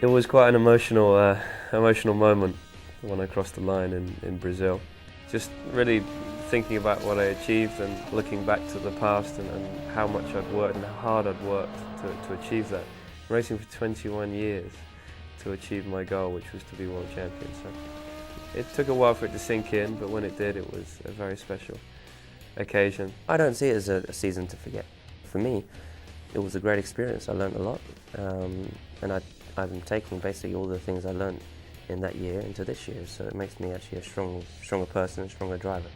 It was quite an emotional moment when I crossed the line in Brazil. Just really thinking about what I achieved and looking back to the past and how much I'd worked and how hard I'd worked to achieve that. Racing for 21 years to achieve my goal, which was to be world champion. So it took a while for it to sink in, but when it did, it was a very special occasion. I don't see it as a season to forget. For me, it was a great experience. I learned a lot, and I'm taking basically all the things I learned in that year into this year, so it makes me actually a stronger person, a stronger driver.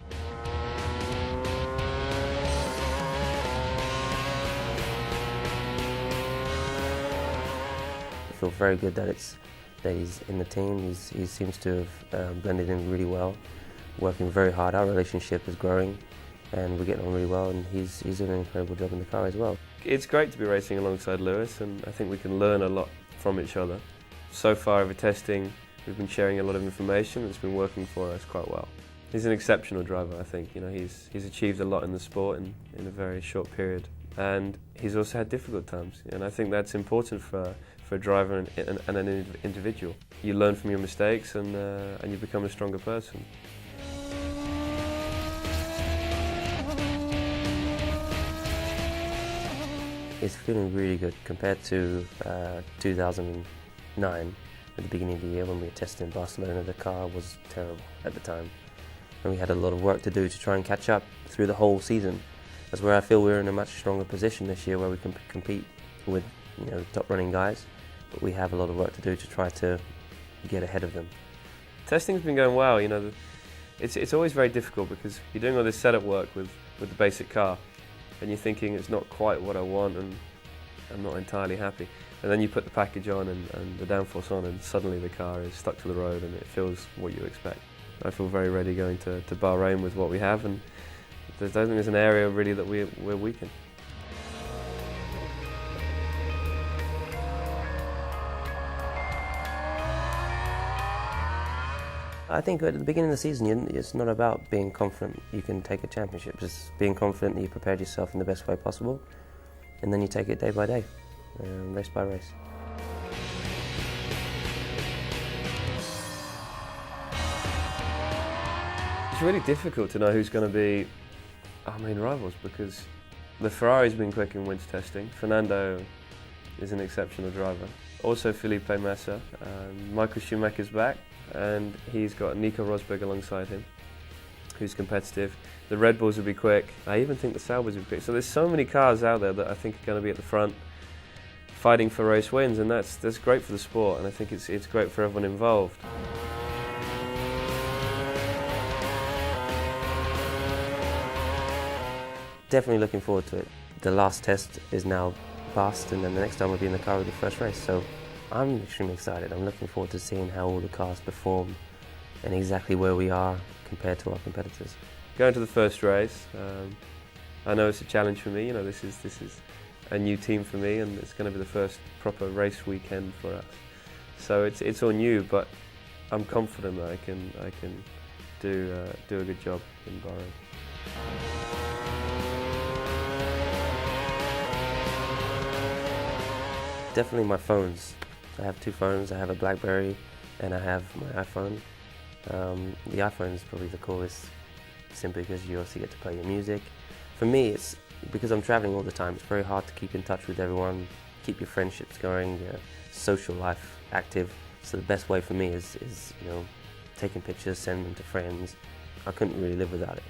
I feel very good that he's in the team. He seems to have blended in really well, working very hard. Our relationship is growing, and we're getting on really well, and he's doing an incredible job in the car as well. It's great to be racing alongside Lewis, and I think we can learn a lot from each other. So far over testing, we've been sharing a lot of information that's been working for us quite well. He's an exceptional driver, I think. You know, he's achieved a lot in the sport in a very short period, and he's also had difficult times, and I think that's important for a driver and an individual. You learn from your mistakes, and you become a stronger person. It's feeling really good compared to 2009, at the beginning of the year when we were testing in Barcelona. The car was terrible at the time, and we had a lot of work to do to try and catch up through the whole season. That's where I feel we're in a much stronger position this year, where we can compete with top running guys, but we have a lot of work to do to try to get ahead of them. Testing's been going well. You know, it's always very difficult because you're doing all this setup work with the basic car, and you're thinking it's not quite what I want, and I'm not entirely happy. And then you put the package on and the downforce on, and suddenly the car is stuck to the road and it feels what you expect. I feel very ready going to Bahrain with what we have, and I don't think there's an area really that we're weak in. I think at the beginning of the season, it's not about being confident you can take a championship. Just being confident that you prepared yourself in the best way possible, and then you take it day by day, race by race. It's really difficult to know who's going to be our main rivals, because the Ferrari's been quick in winter testing. Fernando is an exceptional driver. Also Felipe Massa. Michael Schumacher's back, and he's got Nico Rosberg alongside him, who's competitive. The Red Bulls will be quick. I even think the Saubers will be quick. So there's so many cars out there that I think are going to be at the front, fighting for race wins, and that's great for the sport, and I think it's great for everyone involved. Definitely looking forward to it. The last test is now past, and then the next time we'll be in the car with the first race. So I'm extremely excited. I'm looking forward to seeing how all the cars perform and exactly where we are compared to our competitors. Going to the first race, I know it's a challenge for me. You know, this is a new team for me, and it's going to be the first proper race weekend for us. So it's all new, but I'm confident that I can do a good job in Bahrain. Definitely my phones. I have two phones. I have a BlackBerry and I have my iPhone. The iPhone is probably the coolest, simply because you obviously get to play your music. For me, it's because I'm traveling all the time, it's very hard to keep in touch with everyone, keep your friendships going, your social life active. So the best way for me is taking pictures, sending them to friends. I couldn't really live without it.